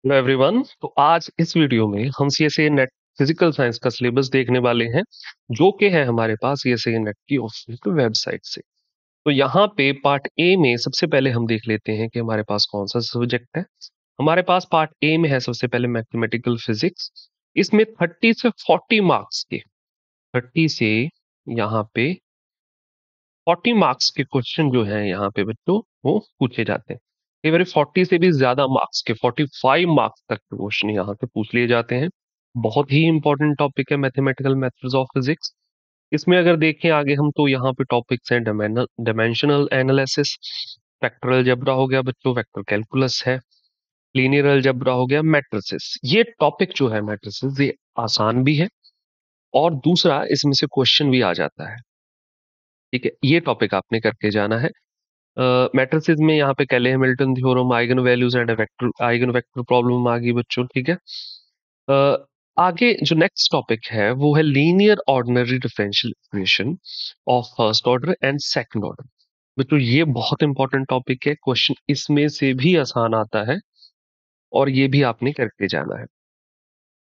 Hello everyone. तो आज इस वीडियो में हम सीएसए नेट फिजिकल साइंस का सिलेबस देखने वाले हैं, जो कि है हमारे पास सीएसए नेट की ऑफिशियल वेबसाइट से। तो यहाँ पे पार्ट ए में सबसे पहले हम देख लेते हैं कि हमारे पास कौन सा सब्जेक्ट है। हमारे पास पार्ट ए में है सबसे पहले मैथमेटिकल फिजिक्स। इसमें 30 से 40 मार्क्स के 30 से यहाँ पे 40 मार्क्स के क्वेश्चन जो है यहाँ पे बच्चों वो पूछे जाते हैं। कई बार 40 से भी ज्यादा मार्क्स के 45 मार्क्स तक के क्वेश्चन यहाँ पे पूछ लिए जाते हैं। बहुत ही इंपॉर्टेंट टॉपिक है मैथमेटिकल मेथड्स ऑफ फिजिक्स। इसमें अगर देखें आगे हम तो यहाँ पे टॉपिक्स हैं डायमेंशनल एनालिसिस, वेक्टर अलजेब्रा हो गया बच्चों, वेक्टर कैलकुलस है, लीनियर अलजेब्रा हो गया, मैट्रिसेस। ये टॉपिक जो है मैट्रिसेस ये आसान भी है और दूसरा इसमें से क्वेश्चन भी आ जाता है। ठीक है, ये टॉपिक आपने करके जाना है। मैट्रिसेस में यहाँ पे Cayley Hamilton theorem, eigen values and vector eigen vector problem आ गई बच्चों। ठीक है। अ, आगे जो नेक्स्ट टॉपिक है वो है linear ordinary differential equation of first order and second order. बच्चों ये बहुत इंपॉर्टेंट टॉपिक है, क्वेश्चन इसमें से भी आसान आता है और ये भी आपने करके जाना है।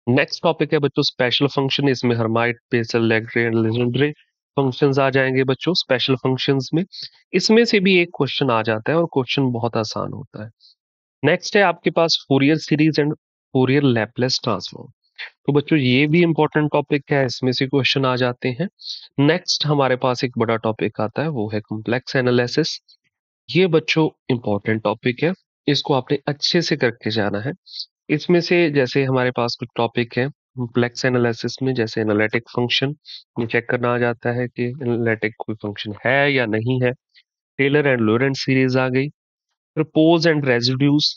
नेक्स्ट टॉपिक है बच्चों स्पेशल फंक्शन। इसमें Hermite, Bessel, Lagrange, Legendre functions आ जाएंगे बच्चों स्पेशल फंक्शंस में। इसमें से भी एक क्वेश्चन आ जाता है और क्वेश्चन बहुत आसान होता है। नेक्स्ट है आपके पास Fourier series and Fourier Laplace transform. तो बच्चों ये भी इंपॉर्टेंट टॉपिक है, इसमें से क्वेश्चन आ जाते हैं। नेक्स्ट हमारे पास एक बड़ा टॉपिक आता है वो है कॉम्प्लेक्स एनालिसिस। ये बच्चों इंपॉर्टेंट टॉपिक है, इसको आपने अच्छे से करके जाना है। इसमें से जैसे हमारे पास कुछ टॉपिक है कॉम्प्लेक्स एनालिसिस में, जैसे एनालिटिक फंक्शन ये चेक करना आ जाता है कि एनालिटिक कोई फंक्शन है या नहीं है। टेलर एंड लोरेंट सीरीज आ गई। फिर pose and residues,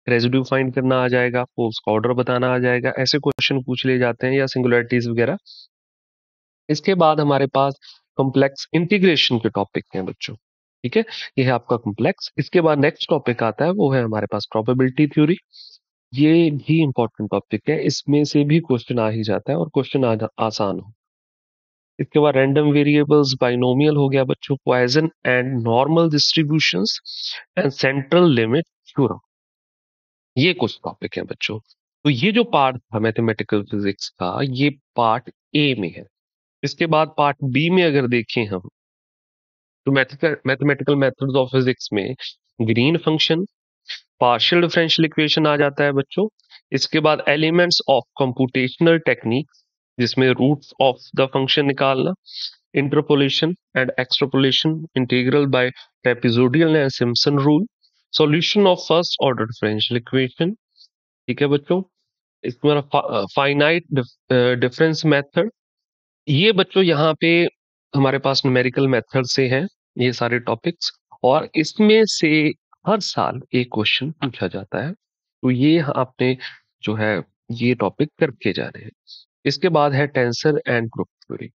residue find करना आ जाएगा, पोज का ऑर्डर बताना आ जाएगा। ऐसे क्वेश्चन पूछ लिए जाते हैं या सिंगुलरिटीज वगैरह। इसके बाद हमारे पास कॉम्प्लेक्स इंटीग्रेशन के टॉपिक हैं बच्चों। ठीक है, ये है आपका कॉम्प्लेक्स। इसके बाद नेक्स्ट टॉपिक आता है वो है हमारे पास प्रोबेबिलिटी थ्योरी। ये भी इंपॉर्टेंट टॉपिक है, इसमें से भी क्वेश्चन आ ही जाता है और क्वेश्चन आसान हो। इसके बाद रैंडम वेरिएबल्स, बाइनोमियल हो गया बच्चों, Poisson and normal distributions and central limit theorem. ये कुछ टॉपिक है बच्चों। तो ये जो पार्ट था मैथमेटिकल फिजिक्स का ये पार्ट ए में है। इसके बाद पार्ट बी में अगर देखें हम तो मैथमेटिकल मेथड्स ऑफ फिजिक्स में Green function, partial differential equation आ जाता है बच्चों। इसके बाद एलिमेंट्स ऑफ कंप्यूटेशनल टेक्निक, जिसमें रूट्स ऑफ द फंक्शन निकालना, interpolation and extrapolation, integral by trapezoidal and Simpson rule, solution of first order differential equation. ठीक है बच्चों। इसमें फाइनाइट डिफरेंस मेथड। ये बच्चों यहाँ पे हमारे पास न्यूमेरिकल मेथड से हैं ये सारे टॉपिक्स, और इसमें से हर साल एक क्वेश्चन पूछा जाता है। तो ये आपने जो है ये टॉपिक करके जा रहे हैं। इसके बाद है टेंसर एंड ग्रुप थ्योरी।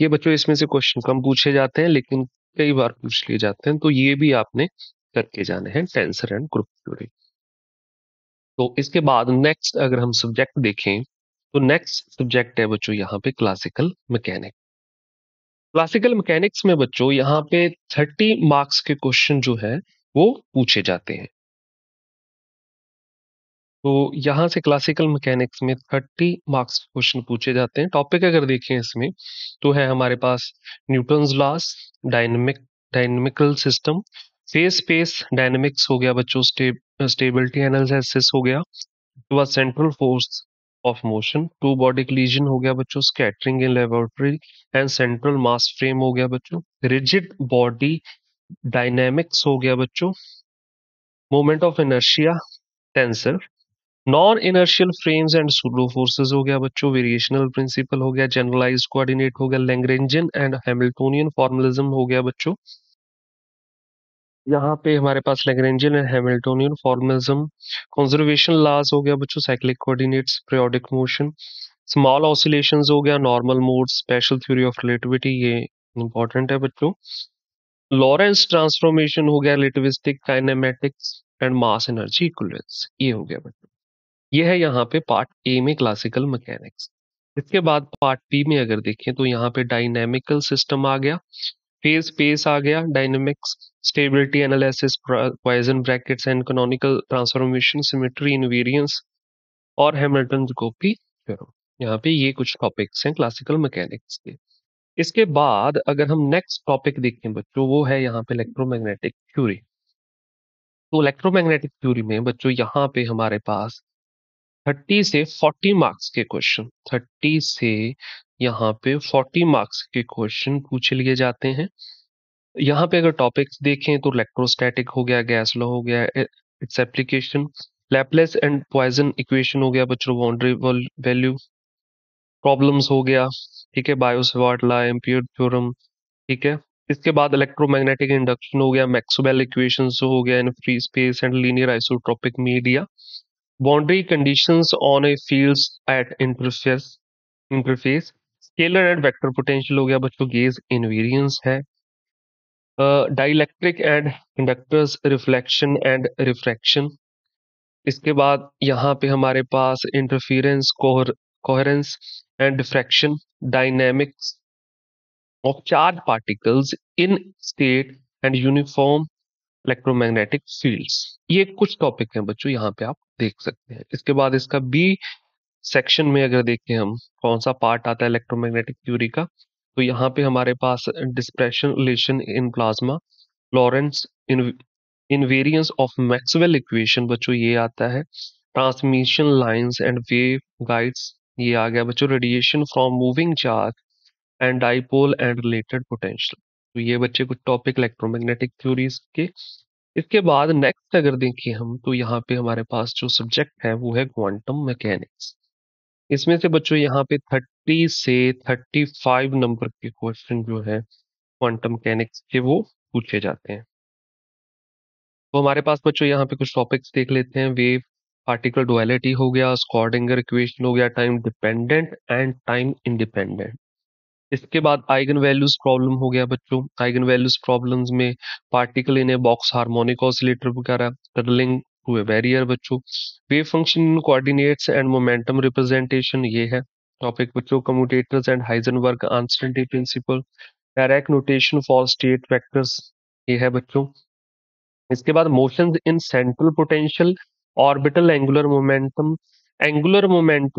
ये बच्चों इसमें से क्वेश्चन कम पूछे जाते हैं लेकिन कई बार पूछ लिए जाते हैं, तो ये भी आपने करके जाने हैं टेंसर एंड ग्रुप थ्योरी। तो इसके बाद नेक्स्ट अगर हम सब्जेक्ट देखें तो नेक्स्ट सब्जेक्ट है बच्चों यहाँ पे क्लासिकल मैकेनिक्स। क्लासिकल मैकेनिक्स में बच्चों यहाँ पे 30 मार्क्स के क्वेश्चन जो है वो पूछे जाते हैं। तो यहाँ से क्लासिकल मैकेनिक्स में 30 मार्क्स क्वेश्चन पूछे जाते हैं। टॉपिक अगर देखें इसमें तो है हमारे पास Newton's laws, dynamical system, phase space dynamics हो गया बच्चों, स्टेबिलिटी एनालिसिस हो गया। उसके बाद central force of motion, two body collision हो गया बच्चों, scattering in laboratory and central mass frame हो गया बच्चों, रिजिड बॉडी डायनेमिक्स हो गया बच्चों, moment of inertia, tensor, non inertial frames and pseudo forces हो गया बच्चों, वेरिएशनल प्रिंसिपल हो गया, जनरलाइज्ड कोऑर्डिनेट हो गया, लैग्रेंजियन एंड हैमिल्टोनियन फॉर्मलिज्म हो गया बच्चों। यहाँ पे हमारे पास Lagrangian and Hamiltonian formalism, conservation laws हो गया बच्चों, cyclic coordinates, periodic motion, small oscillations हो गया, normal mode, special theory of relativity, ये इंपॉर्टेंट है बच्चों। लॉरेंस ट्रांसफॉर्मेशन हो गया, relativistic kinematics and mass energy equivalence, ये हो गया बच्चों। ये है यहाँ पे पार्ट ए में क्लासिकल मैकेनिक्स। इसके बाद पार्ट बी में अगर देखें तो यहाँ पे डायनेमिकल सिस्टम आ गया, फेज स्पेस आ गया, dynamics, stability analysis, Poisson brackets and canonical transformation, symmetry, invariance, और हैमिल्टन-जैकोबी थ्योरम। यहाँ पे ये कुछ टॉपिक्स हैं क्लासिकल मैकेनिक्स के। इसके बाद अगर हम नेक्स्ट टॉपिक देखें बच्चों, वो है यहाँ पे इलेक्ट्रोमैग्नेटिक थ्योरी। तो इलेक्ट्रोमैग्नेटिक थ्योरी में बच्चों यहाँ पे हमारे पास 30 से 40 मार्क्स के क्वेश्चन, 30 से यहाँ पे 40 मार्क्स के क्वेश्चन पूछ लिए जाते हैं। यहाँ पे अगर टॉपिक्स देखें तो इलेक्ट्रोस्टैटिक हो गया, गैस लॉ हो गया, its application, Laplace and Poisson equation हो गया बच्चों, बाउंड्री वैल्यू प्रॉब्लम्स हो गया, ठीक है, बायो-सावर्ट लॉ, एम्पीयर थ्योरम, ठीक है। इसके बाद इलेक्ट्रोमैग्नेटिक इंडक्शन हो गया, मैक्सवेल इक्वेशंस हो गया, in free space and linear isotropic media, boundary conditions on a fields at interface, scalar and vector potential हो गया बच्चों, गेज इनवेरियंस है, dielectric and conductors reflection and refraction. इसके बाद यहाँ पे हमारे पास interference, coherence and diffraction, dynamics of charge particles in state and uniform electromagnetic fields. ये कुछ टॉपिक हैं बच्चों, यहाँ पे आप देख सकते हैं। इसके बाद इसका बी सेक्शन में अगर देखें हम कौन सा पार्ट आता है इलेक्ट्रोमैग्नेटिक थ्योरी का, तो यहाँ पे हमारे पास dispersion relation in plasma, Lorentz invariance of Maxwell equation बच्चों ये आता है, transmission lines and wave guides ये आ गया बच्चों, radiation from moving charge and dipole and related potential. तो ये बच्चे कुछ टॉपिक इलेक्ट्रोमैग्नेटिक थ्योरीज के। इसके बाद नेक्स्ट अगर देखें हम तो यहाँ पे हमारे पास जो सब्जेक्ट है वो है क्वांटम मैकेनिक्स। इसमें से बच्चों यहाँ पे 30 से 35 नंबर के क्वेश्चन जो है क्वांटम मैकेनिक्स के वो पूछे जाते हैं। तो हमारे पास बच्चों यहाँ पे कुछ टॉपिक्स देख लेते हैं। वेव पार्टिकल डुअलिटी हो गया, स्क्रॉडिंगर इक्वेशन हो गया, time dependent and time independent. इसके बाद आइगन वैल्यूज प्रॉब्लम हो गया बच्चों, आइगन वैल्यूज प्रॉब्लम्स में particle in a box harmonic oscillator वगैरह, टनलिंग टू ए बैरियर बच्चों, wave function in coordinates and momentum representation ये है टॉपिक बच्चों, commutators and Heisenberg uncertainty principle, direct notation for state vectors ये है बच्चों। इसके बाद motions in central potential, orbital angular momentum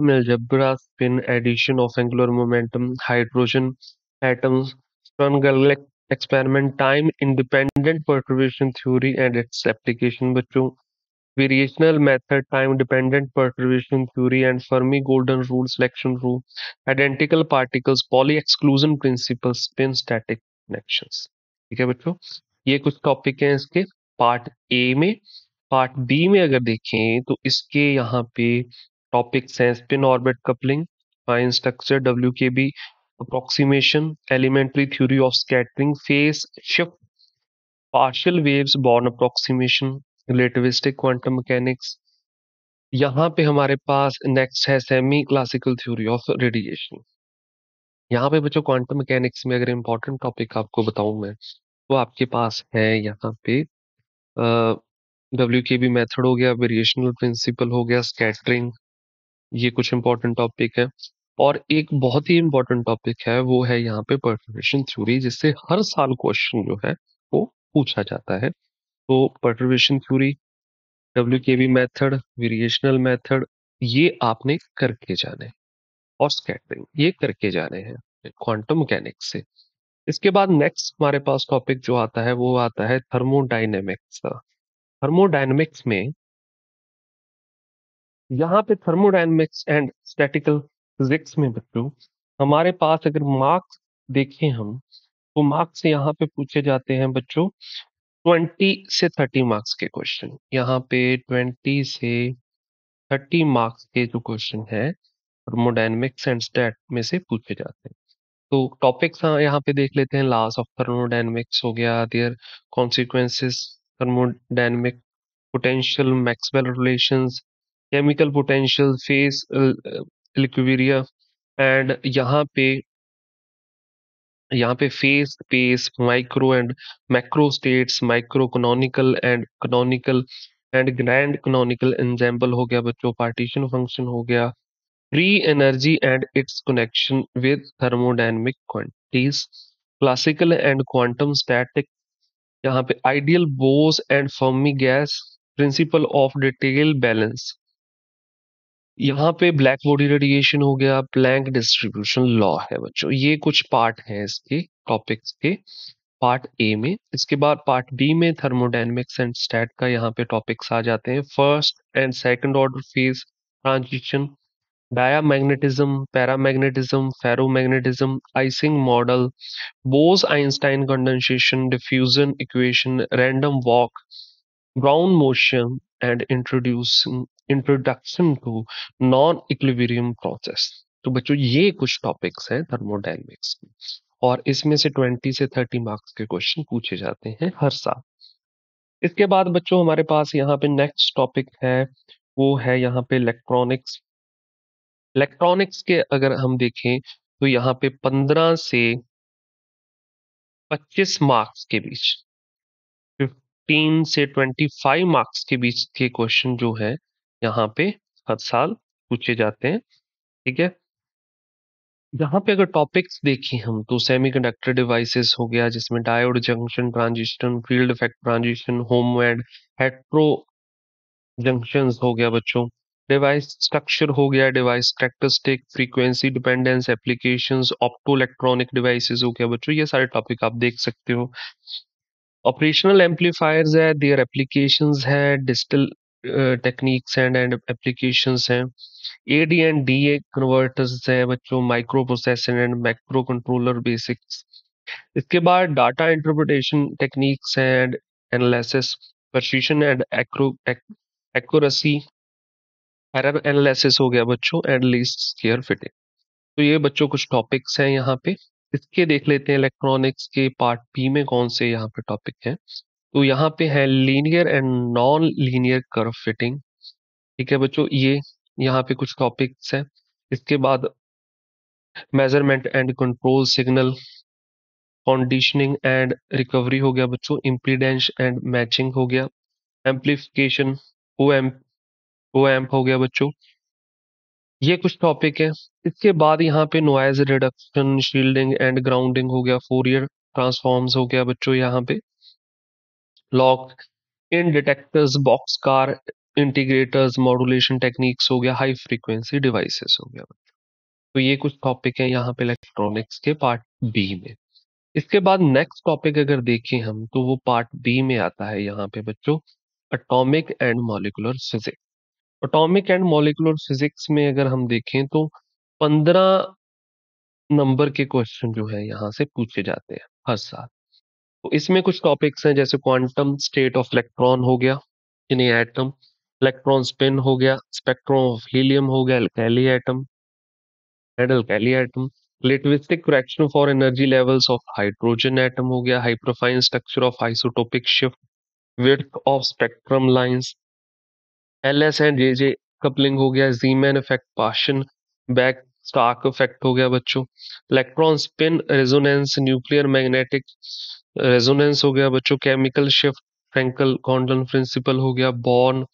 algebra, spin addition of angular momentum, hydrogen atoms, stern experiment, time independent perturbation theory and its application बच्चों, variational method, time dependent perturbation theory and Fermi golden rule, selection rule, identical particles, Pauli exclusion principle, spin static connections। ठीक है बच्चों, ये कुछ topic हैं इसके part A में। Part B में अगर देखें तो इसके यहाँ पे टॉपिक्स हैं spin orbit coupling, fine structure, W K B approximation, elementary theory of scattering, phase shift, partial waves Born approximation, relativistic quantum mechanics. यहाँ पे हमारे पास नेक्स्ट है semi classical theory of radiation. यहाँ पे बच्चों क्वांटम मैकेनिक्स में अगर इंपॉर्टेंट टॉपिक आपको बताऊं मैं तो आपके पास है यहाँ पे डब्ल्यू के बी मेथड हो गया, वेरिएशनल प्रिंसिपल हो गया, स्कैटरिंग, ये कुछ इंपॉर्टेंट टॉपिक है। और एक बहुत ही इंपॉर्टेंट टॉपिक है वो है यहाँ पे परटर्बेशन थ्योरी, जिससे हर साल क्वेश्चन जो है वो पूछा जाता है। तो perturbation theory, W K B method, variational method ये आपने करके जाने हैं, और स्कैटरिंग ये करके जाने हैं क्वांटम मैकेनिक्स से। इसके बाद नेक्स्ट हमारे पास टॉपिक जो आता है वो आता है थर्मोडायनेमिक्स का। थर्मोडायनेमिक्स में यहाँ पे थर्मोडायनेमिक्स एंड स्टैटिकल फिजिक्स में बच्चों हमारे पास अगर मार्क्स देखें हम तो मार्क्स यहाँ पे पूछे जाते हैं बच्चों 20 से 30 मार्क्स के क्वेश्चन। यहाँ पे 20 से 30 मार्क्स के जो क्वेश्चन है थर्मोडायनेमिक्स एंड स्टैट में से पूछे जाते हैं। तो टॉपिक्स यहाँ पे देख लेते हैं। लॉस ऑफ थर्मोडायनेमिक्स हो गया, their consequences, thermodynamic potential, Maxwell relations, chemical potential, phase equilibrium and यहाँ पे phase space, micro and macro states, micro canonical and canonical and grand canonical ensemble हो गया बच्चों, पार्टीशन फंक्शन हो गया, free energy and its connection with thermodynamic quantities, classical and quantum static, यहाँ पे ideal Bose and Fermi gas, principle of detail balance, यहाँ पे black body radiation हो गया, प्लैंक डिस्ट्रीब्यूशन लॉ है बच्चों। ये कुछ पार्ट हैं इसके टॉपिक्स के पार्ट ए में। इसके बाद पार्ट बी में थर्मोडायनेमिक्स एंड स्टैट का यहाँ पे टॉपिक्स आ जाते हैं। First and second order phase transition, diamagnetism, paramagnetism, ferromagnetism, Ising model, Bose Einstein condensation, diffusion equation, random walk, Brown motion and introduction to non equilibrium process. तो बच्चों ये कुछ टॉपिक्स हैं थर्मोडायनेमिक्स के, और इसमें से 20 से 30 मार्क्स के क्वेश्चन पूछे जाते हैं हर साल। इसके बाद बच्चों हमारे पास यहाँ पे नेक्स्ट टॉपिक है, वो है यहाँ पे इलेक्ट्रॉनिक्स। इलेक्ट्रॉनिक्स के अगर हम देखें तो यहाँ पे 15 से 25 मार्क्स के बीच, 15 से 25 मार्क्स के बीच के क्वेश्चन जो है यहाँ पे हर साल पूछे जाते हैं। ठीक है, यहाँ पे अगर टॉपिक्स देखें हम तो सेमीकंडक्टर डिवाइसेस हो गया, जिसमें diode junction transition, field effect transition, home and hetero junctions हो गया बच्चों, डिवाइस स्ट्रक्चर हो गया, device characteristic, frequency dependence applications, opto electronic devices हो गया बच्चों। ये सारे टॉपिक आप देख सकते हो। ऑपरेशनल एम्पलीफायर्स है, देयर एप्लीकेशंस है, डिजिटल टेक्निक्स एंड एप्लीकेशंस हैं, एडी एंड डीए कन्वर्टर्स है बच्चों, micro processor and micro controller basics. इसके बाद data interpretation techniques and analysis, precision and accuracy, error analysis हो गया बच्चों, एंड लीस्ट स्क्वेयर फिटिंग। तो ये बच्चों कुछ टॉपिक्स हैं यहाँ पे। इसके देख लेते हैं इलेक्ट्रॉनिक्स के पार्ट बी में कौन से यहाँ पे टॉपिक हैं। तो यहाँ पे है linear and non linear curve fitting. ठीक है बच्चों, ये यहाँ पे कुछ टॉपिक्स हैं। इसके बाद measurement and control signal, conditioning and recovery हो गया बच्चों, इम्पीडेंस एंड मैचिंग हो गया, एम्पलीफिकेशन, ओ एम्प हो गया बच्चों। ये कुछ टॉपिक है। इसके बाद यहाँ पे noise reduction, shielding and grounding हो गया, फोरियर ट्रांसफॉर्म्स हो गया बच्चों यहाँ पे, lock in detectors, box car integrators, modulation techniques हो गया, हाई फ्रीक्वेंसी डिवाइसेस हो गया। तो ये कुछ टॉपिक है यहाँ पे इलेक्ट्रॉनिक्स के पार्ट बी में। इसके बाद नेक्स्ट टॉपिक अगर देखें हम तो वो पार्ट बी में आता है यहाँ पे बच्चों, atomic and molecular physics. Atomic and molecular physics में अगर हम देखें तो 15 नंबर के क्वेश्चन जो है यहाँ से पूछे जाते हैं हर साल। तो इसमें कुछ टॉपिक्स हैं, जैसे क्वांटम स्टेट ऑफ इलेक्ट्रॉन हो गया इन एटम, इलेक्ट्रॉन स्पिन हो गया, स्पेक्ट्रम ऑफ हीलियम हो गया, alkali atom and alkali atom, relativistic correction for energy levels of hydrogen atom हो गया, hyperfine structure of isotopic shift, width of spectrum lines, LS and J coupling हो गया, Zeeman effect, Paschen Back Stark effect हो गया बच्चों, electron spin resonance, nuclear magnetic resonance हो गया बच्चों, chemical shift, Franck Condon principle हो गया, बॉर्न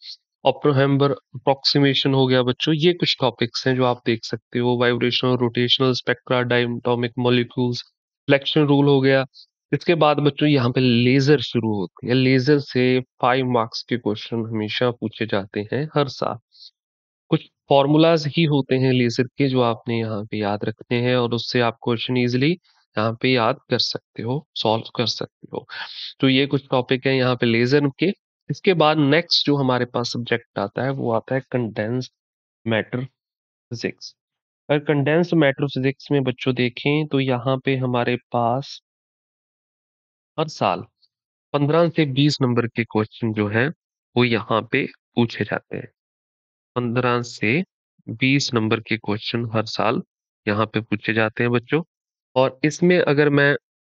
ऑप्टोहेम्बर अप्रोक्सीमेशन हो गया बच्चों। ये कुछ टॉपिक्स हैं जो आप देख सकते हो। Vibrational rotational spectra, diatomic molecules, flexion rule हो गया। इसके बाद बच्चों यहाँ पे लेजर शुरू होती है। लेजर से 5 मार्क्स के क्वेश्चन हमेशा पूछे जाते हैं हर साल। कुछ फॉर्मूलाज ही होते हैं लेजर के जो आपने यहाँ पे याद रखने हैं, और उससे आप क्वेश्चन इजिली यहाँ पे याद कर सकते हो, सॉल्व कर सकते हो। तो ये कुछ टॉपिक है यहाँ पे लेजर के। इसके बाद नेक्स्ट जो हमारे पास सब्जेक्ट आता है वो आता है कंडेंस्ड मैटर फिजिक्स। अगर कंडेंस्ड मैटर फिजिक्स में बच्चों देखें तो यहाँ पे हमारे पास हर साल 15 से 20 नंबर के क्वेश्चन जो है वो यहाँ पे पूछे जाते हैं। 15 से 20 नंबर के क्वेश्चन हर साल यहाँ पे पूछे जाते हैं बच्चों। और इसमें अगर मैं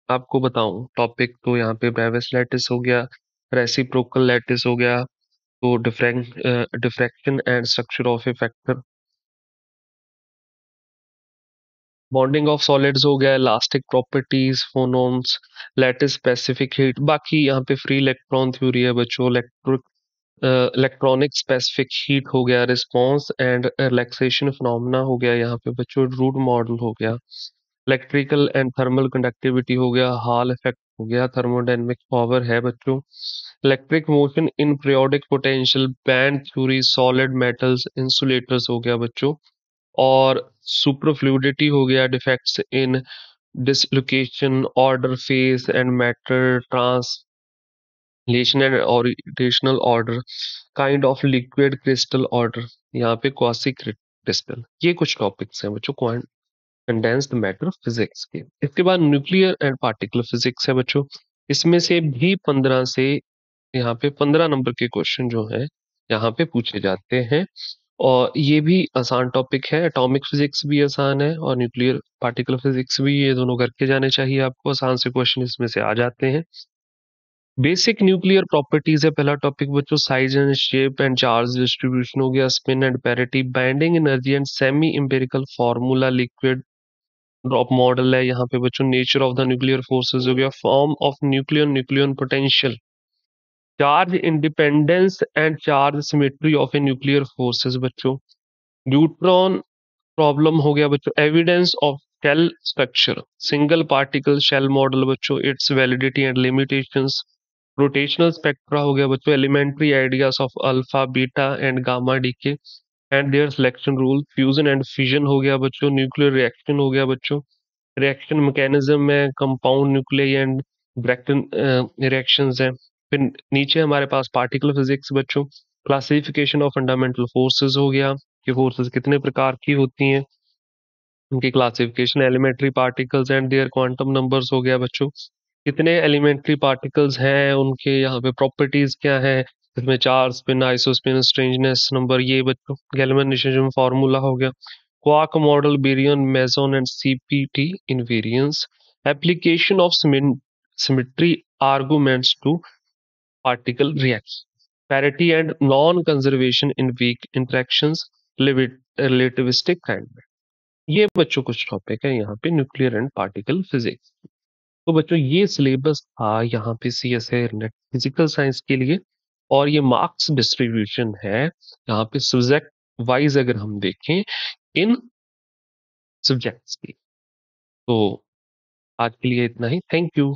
आपको बताऊं टॉपिक, तो यहाँ पे ब्रेविस लैटिस हो गया, रेसिप्रोकल लैटिस हो गया, तो diffraction and structure of a factor, bonding of solids हो गया, elastic properties, phonons, lattice specific heat. बाकी यहाँ पे फ्री इलेक्ट्रॉन थ्योरी है बच्चों, इलेक्ट्रॉनिक स्पेसिफिक हीट हो गया, रिस्पांस एंड रिलैक्सेशन फिनोमेना हो गया यहाँ पे बच्चों, रूट मॉडल हो गया, इलेक्ट्रिकल एंड थर्मल कंडक्टिविटी हो गया, हॉल इफेक्ट हो गया, थर्मोडायनेमिक पावर है बच्चों, electric motion in periodic potential, band theory, solid metals, insulators हो गया बच्चों, और सुपरफ्लूइडिटी हो गया, defects in dislocation, order phase and matter translation and orientational order, kind of liquid crystal order, यहाँ पे क्वासी क्रिस्टल। ये कुछ टॉपिक्स हैं बच्चों कंडेंस्ड मैटर फिजिक्स के। इसके बाद न्यूक्लियर एंड पार्टिकल फिजिक्स है बच्चों, इसमें से भी 15 से यहाँ पे 15 नंबर के क्वेश्चन जो हैं यहाँ पे पूछे जाते हैं, और ये भी आसान टॉपिक है। एटॉमिक फिजिक्स भी आसान है और न्यूक्लियर पार्टिकल फिजिक्स भी, ये दोनों करके जाने चाहिए आपको, आसान से क्वेश्चन इसमें से आ जाते हैं। बेसिक न्यूक्लियर प्रॉपर्टीज है पहला टॉपिक बच्चों, size and shape and charge distribution हो गया, spin and parity, binding energy and semi empirical formula, liquid drop model है यहाँ पे बच्चों, nature of the nuclear forces हो गया, form of nuclear nucleon potential, charge independence and charge symmetry of a nuclear forces बच्चों, neutron problem हो गया बच्चों, evidence of shell structure, single particle shell model बच्चों, its validity and limitations, rotational spectra हो गया बच्चों, elementary ideas of alpha beta and gamma decay and their selection rule, fusion and fission हो गया बच्चों, न्यूक्लियर रिएक्शन हो गया बच्चों, रिएक्शन मैकेनिज्म में कंपाउंड न्यूक्लियर एंड ब्रेकटन रिएक्शंस हैं। फिर नीचे हमारे पास पार्टिकल फिजिक्स बच्चों, क्लासिफिकेशन ऑफ फंडामेंटल फोर्सेस हो गया, कि फोर्सेस कितने प्रकार की होती हैं, उनकी classification, elementary particles and their quantum numbers हो गया बच्चों, कितने एलिमेंट्री पार्टिकल्स हैं, उनके यहाँ पे प्रॉपर्टीज क्या है, इसमें charge spin, isospin, strangeness number, ये बच्चों गैल्वेनाइजेशन फार्मूला हो गया, quark model, baryon, meson and CPT invariance, application of symmetry arguments to particle reaction, parity and non-conservation in weak interactions, relativistic kind में। ये बच्चों कुछ टॉपिक है यहाँ पे न्यूक्लियर एंड पार्टिकल फिजिक्स। तो बच्चों ये सिलेबस था यहाँ पे C S A NET physical science के लिए, और ये मार्क्स डिस्ट्रीब्यूशन है यहाँ पे सब्जेक्ट वाइज अगर हम देखें इन सब्जेक्ट्स की। तो आज के लिए इतना ही, थैंक यू।